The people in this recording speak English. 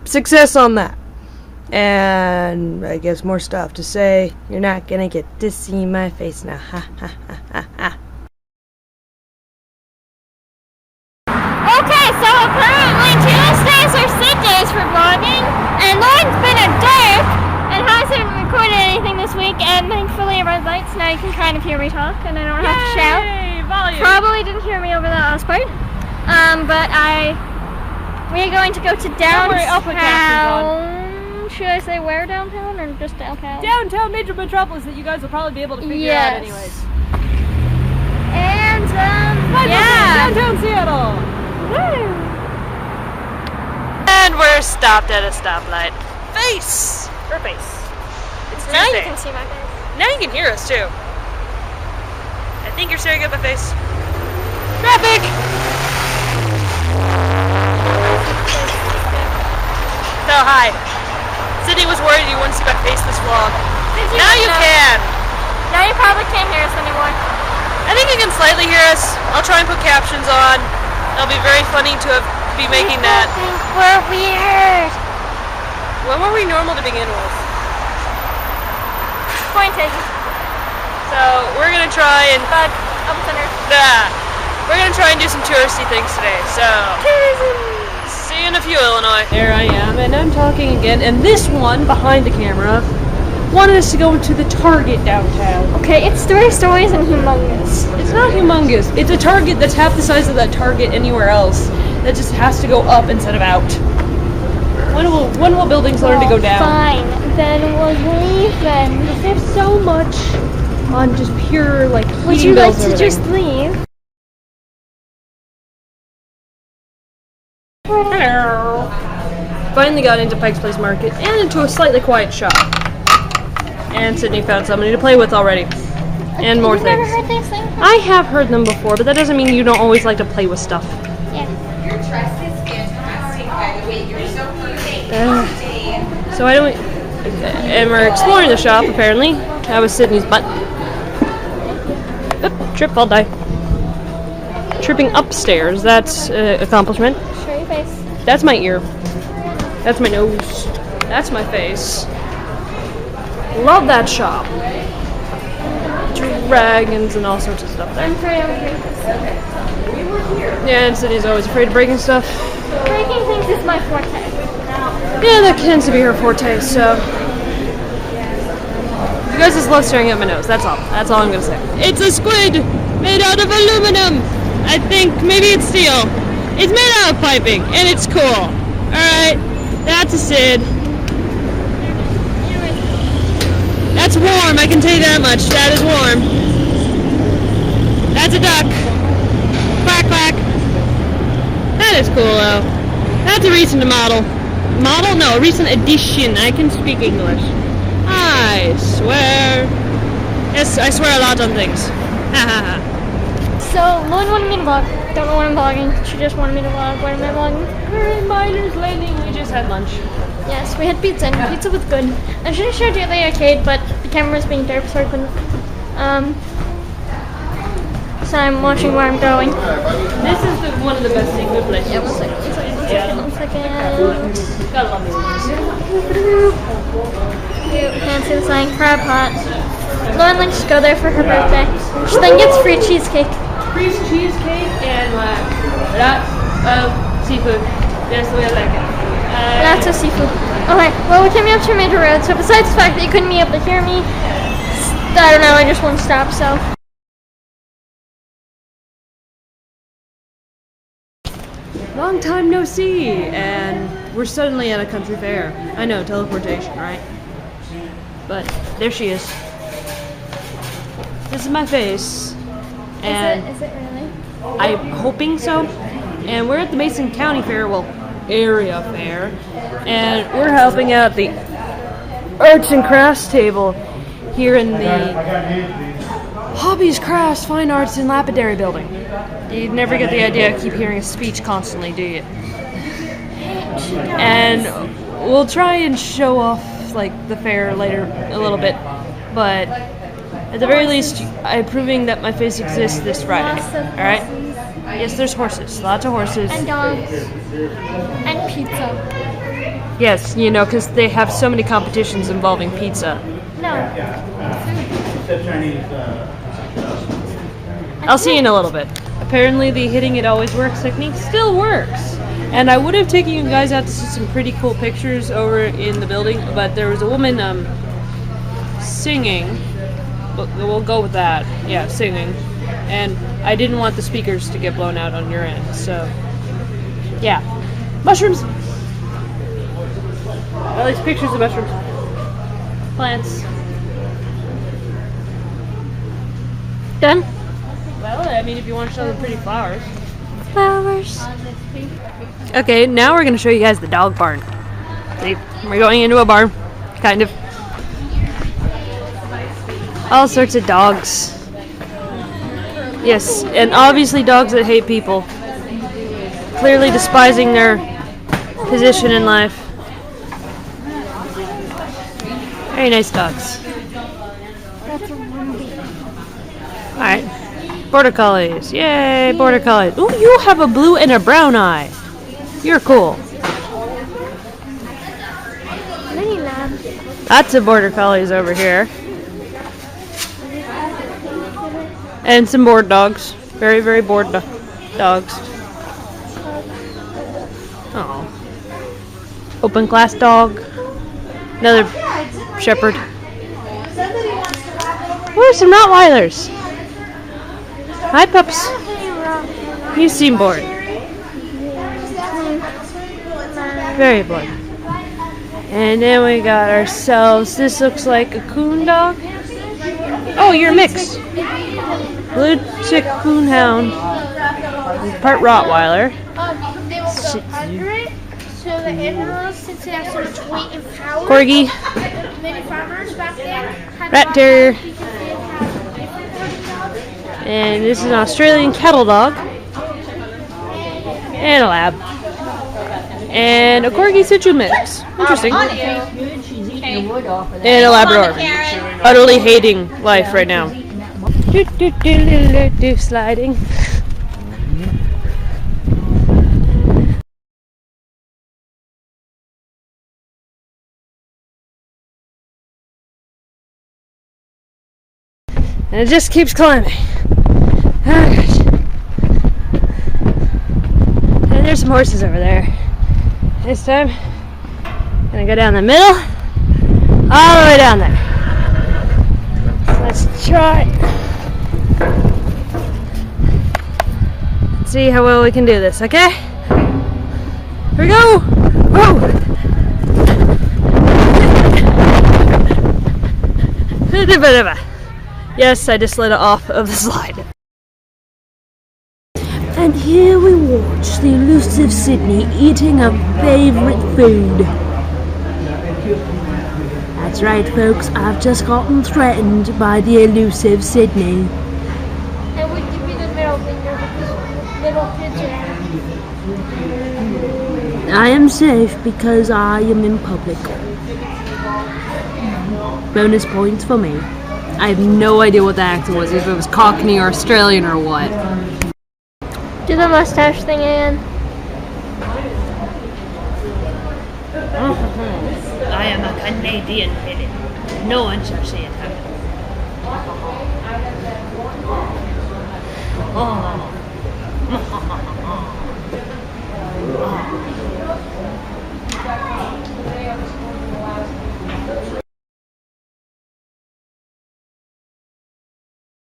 success on that. And I guess more stuff to say. You're not gonna get to see my face now. Ha ha ha ha ha. Okay, so apparently Tuesdays are sick days for vlogging, and Lauren's been a dick and hasn't recorded anything this week, and thankfully red lights, now you can kind of hear me talk, and I don't have to shout. Volume. Probably didn't hear me over the last part, but we're going to go to downtown. Don't worry, I'll put captions on. Should I say where downtown, or just downtown? Downtown major metropolis that you guys will probably be able to figure out anyways. And, yeah. Downtown Seattle. Woo. And we're stopped at a stoplight. Face! Her face. It's Now Tuesday. you can see my face. Now you can hear us too. I think you're staring at my face. Traffic! So hi. Sydney was worried you wouldn't see my face this vlog. Now you can! Now you probably can't hear us anymore. I think you can slightly hear us. I'll try and put captions on. It'll be very funny to be making that. I think we're weird. When were we normal to begin with? Point taken. So we're gonna try and Bug. Up center. we're gonna try and do some touristy things today. So see you in a few, Illinois. There I am, and I'm talking again. And this one behind the camera wanted us to go into the Target downtown. Okay, it's 3 stories and humongous. It's not humongous. It's a Target that's half the size of that Target anywhere else. That just has to go up instead of out. When will buildings learn to go down? Fine, then we'll leave then. There's so much on just pure like heating Would you like bills and to just everything. leave? Hello. Finally got into Pike's Place Market and into a slightly quiet shop. And Sydney found somebody to play with already. And more You've things. never heard these things? I have heard them before, but that doesn't mean you don't always like to play with stuff. Yeah. Your dress is fantastic, by the way. You're so perfect. So I don't. And we're exploring the shop apparently. That was Sydney's butt. Oop, trip, I'll die. Tripping upstairs, that's accomplishment. Show your face. That's my ear. That's my nose. That's my face. Love that shop. Dragons and all sorts of stuff there. I'm afraid I'm breaking. Yeah, and Sydney's always afraid of breaking stuff. Breaking things is my forte. Yeah, that tends to be her forte, so. You guys just love staring at my nose, that's all. That's all I'm gonna say. It's a squid made out of aluminum. I think maybe it's steel. It's made out of piping, and it's cool. Alright, that's a Sid. That's warm, I can tell you that much. That is warm. That's a duck. Quack, quack. That is cool, though. That's a recent model. Model? No, a recent edition. I can speak English. I swear. Yes, I swear a lot on things. Ha ha ha. So, Lauren wanted me to vlog. Don't know what I'm vlogging. She just wanted me to vlog. What am I vlogging? We're in Miners Landing. We just had lunch. Yes, we had pizza, and pizza was good. I should have showed you the arcade, but the camera was being dark, so I couldn't. So I'm watching where I'm going. This is one of the best seafood places. Yeah, one second. One second. Gotta love these. You can't see the sign. Crab pot. Lauren likes to go there for her birthday. She then gets free cheesecake. Free cheesecake and lots of seafood. That's the way I like it. Lots of seafood. Okay, well, we came up to a major road, so besides the fact that you couldn't be able to hear me, I don't know, I just won't stop, so. Long time no see, and we're suddenly at a country fair. I know, teleportation, right? But there she is. This is my face. And Is it really? I'm hoping so. And we're at the Mason County Fair, well, area fair. And we're helping out the arts and crafts table here in the Hobbies, Crafts, Fine Arts, and Lapidary building. You never get the idea I keep hearing a speech constantly, do you? And we'll try and show off like the fair later a little bit, but at the very least, I'm proving that my face exists this Friday. Lots of All right? horses. Yes, there's horses, lots of horses. And dogs. And pizza. Yes, you know, because they have so many competitions involving pizza. No. I'll see you in a little bit. Apparently the hitting it always works technique still works. And I would have taken you guys out to see some pretty cool pictures over in the building, but there was a woman singing. We'll go with that. Yeah, singing. And I didn't want the speakers to get blown out on your end, so yeah. Mushrooms! At least pictures of mushrooms. Plants. Done? Well, I mean, if you want to show them pretty flowers. Flowers. Okay, now we're going to show you guys the dog barn. See, we're going into a barn, kind of. All sorts of dogs. Yes, and obviously dogs that hate people. Clearly despising their position in life. Very nice dogs. Alright. Border Collies. Yay, Border Collies. Ooh, you have a blue and a brown eye. You're cool. Mini lab. Lots of Border Collies over here. And some bored dogs. Very, very bored dogs. Oh. Open class dog. Another shepherd. Ooh, some Rottweilers. Hi, pups. You seem bored. Very bored. And then we got ourselves, this looks like a coon dog. Oh, you're mixed. Blue chick coon hound. Part Rottweiler. They will go under it, so the animals, since it has so much weight and power. Corgi. Many farmers back there had Rat terrier. because they have different dogs. And this is an Australian cattle dog. And a lab. And a Corgi Situ mix. Interesting. And a Labrador. Utterly hating life right now. Do, do, do, do, do, do, sliding. And it just keeps climbing. Oh gosh. And there's some horses over there. This time, gonna go down the middle, all the way down there. So let's try. Let's see how well we can do this, okay? Here we go! Whoa! Yes, I just slid it off of the slide. And here we watch the elusive Sydney eating her favourite food. That's right, folks, I've just gotten threatened by the elusive Sydney. And we give you the middle finger because little kids are. I am safe because I am in public. Bonus points for me. I have no idea what the accent was, if it was Cockney or Australian or what. Do the mustache thing again. I am a Canadian lady. No one shall see it happen.